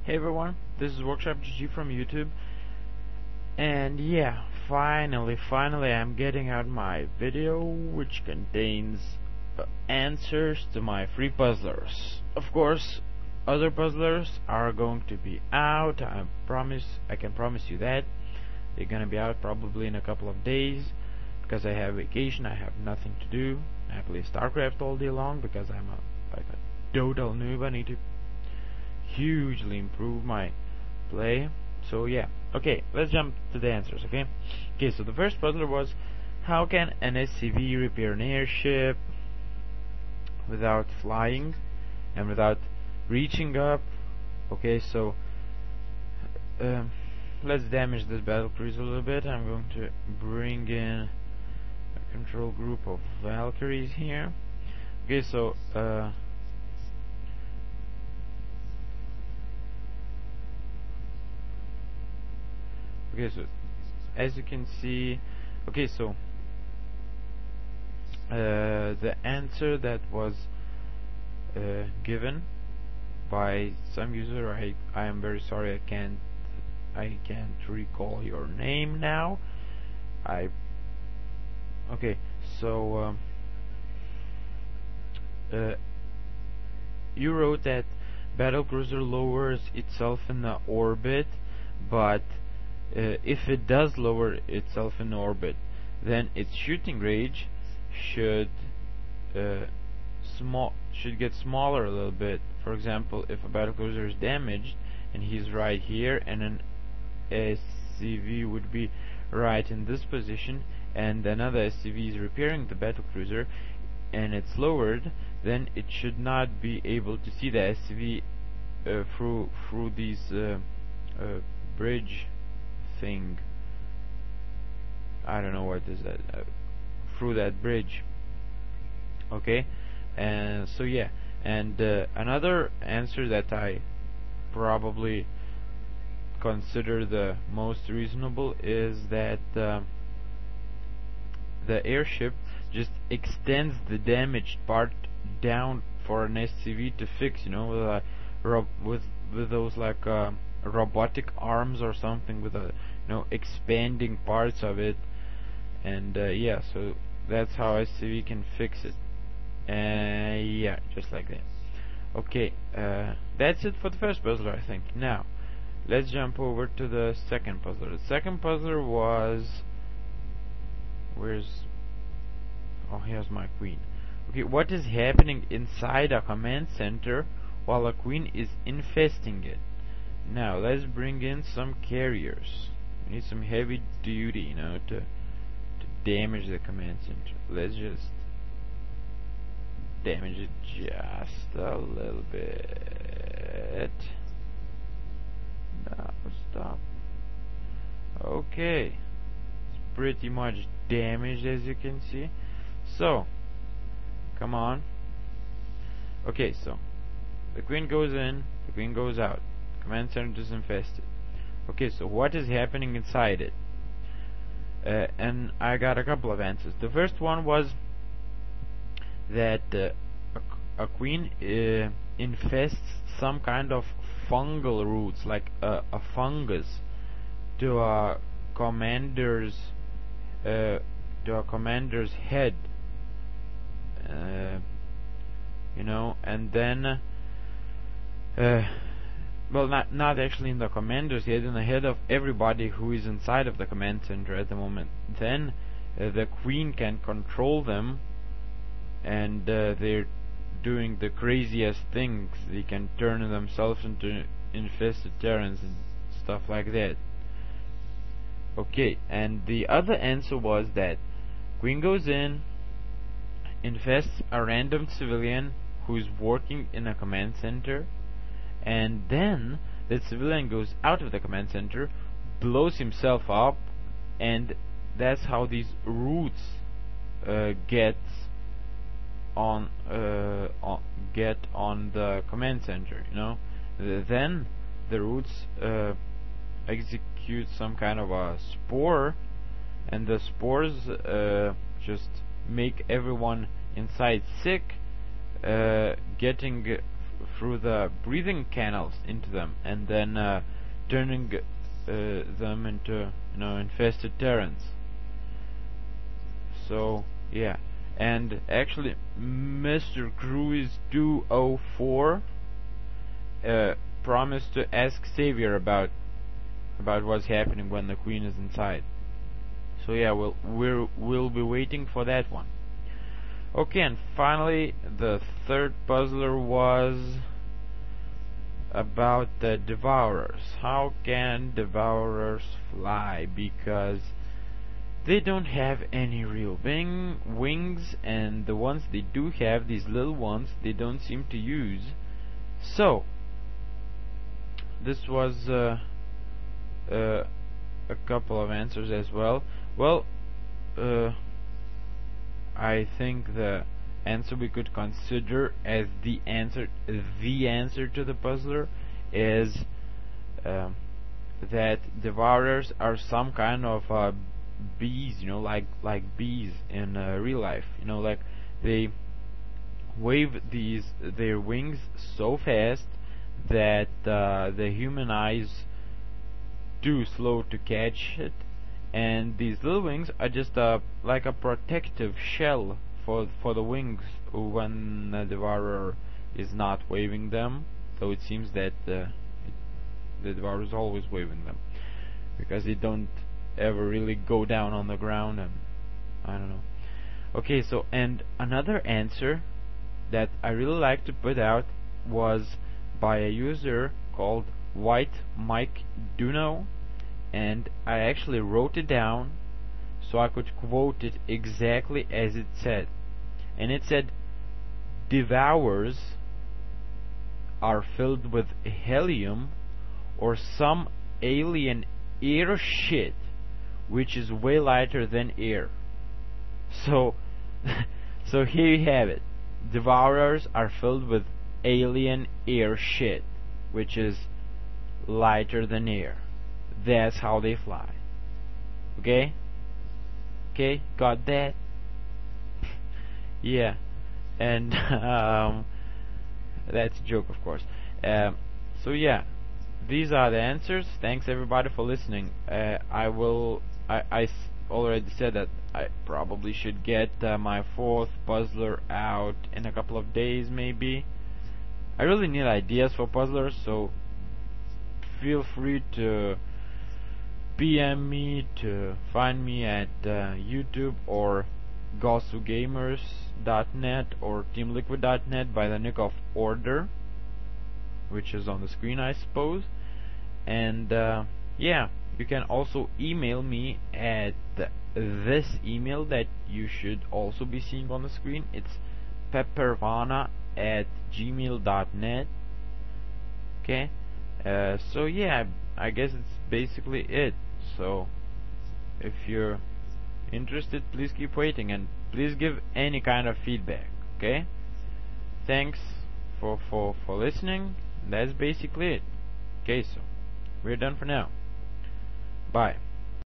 Hey everyone, this is WorkshopGG from YouTube, and yeah, finally I'm getting out my video which contains answers to my free puzzlers. Of course, other puzzlers are going to be out. I can promise you that. They're gonna be out probably in a couple of days because I have vacation, I have nothing to do. I play StarCraft all day long because I'm like a total noob. I need to hugely improve my play. So yeah, okay, let's jump to the answers. Okay, so the first puzzle was, how can an SCV repair an airship without flying and without reaching up? Okay, so let's damage this battlecruiser a little bit. I'm going to bring in a control group of Valkyries here. Okay, so so as you can see, so the answer that was given by some user, I am very sorry, I can't recall your name now. So you wrote that battlecruiser lowers itself in the orbit, but if it does lower itself in orbit, then its shooting range should get smaller a little bit. For example, if a battlecruiser is damaged and he's right here, and an SCV would be right in this position, and another SCV is repairing the battlecruiser, and it's lowered, then it should not be able to see the SCV through these bridge thing. I don't know what is that, through that bridge. Okay, and so yeah, and another answer that I probably consider the most reasonable is that the airship just extends the damaged part down for an SCV to fix, with those like robotic arms or something, with expanding parts of it, and yeah, so that's how SCV can fix it. Yeah, just like that. Okay, that's it for the first puzzler, I think. Now let's jump over to the second puzzler. The second puzzler was, here's my queen. Okay, what is happening inside a command center while a queen is infesting it? Now let's bring in some carriers. We need some heavy duty, to damage the command center. Let's just damage it just a little bit. No, stop. Okay, it's pretty much damaged, as you can see. So come on. Okay, so the queen goes in, the queen goes out. Command center is infested. Okay, so what is happening inside it? And I got a couple of answers. The first one was that a queen infests some kind of fungal roots, like a fungus, to a commander's head, and then well, not actually in the commander's head, in the head of everybody who is inside of the command center at the moment. Then the queen can control them, and they're doing the craziest things. They can turn themselves into infested terrans and stuff like that. Okay, and the other answer was that queen goes in, infests a random civilian who is working in a command center, and then the civilian goes out of the command center, blows himself up, and that's how these roots get on the command center. Then the roots execute some kind of a spore, and the spores just make everyone inside sick, getting through the breathing canals into them, and then turning them into, infested terrans. So yeah, and actually, Mr. Cruise 204 promised to ask Xavier about what's happening when the Queen is inside. So yeah, we'll be waiting for that one. Okay, and finally, the third puzzler was about the Devourers. How can Devourers fly? Because they don't have any real wings, and the ones they do have, these little ones, they don't seem to use. So this was a couple of answers as well. Well, I think the answer we could consider as the answer to the puzzler is that Devourers are some kind of bees, like bees in real life. Like they wave their wings so fast that the human eyes too slow to catch it, and these little wings are just like a protective shell for the wings when the Devourer is not waving them. So it seems that the Devourer is always waving them, because they don't ever really go down on the ground, and I don't know. Okay, so, and another answer that I really like to put out was by a user called White Mike Duno, and I actually wrote it down so I could quote it exactly as it said. And it said, "Devours are filled with helium or some alien air shit which is way lighter than air." So so here you have it. Devourers are filled with alien air shit which is lighter than air. That's how they fly. Okay? Okay, got that? Yeah. And that's a joke, of course. So yeah, these are the answers. Thanks everybody for listening. I already said that I probably should get my fourth puzzler out in a couple of days, maybe. I really need ideas for puzzlers, so feel free to PM me, to find me at YouTube or GosuGamers.net or TeamLiquid.net by the nick of Order, which is on the screen, I suppose. And yeah, you can also email me at this email that you should also be seeing on the screen. It's peppervana@gmail.net. Okay, so yeah, I guess it's basically it. So if you're interested, please keep waiting, and please give any kind of feedback. Okay, thanks for listening. That's basically it. Okay, so we're done for now. Bye.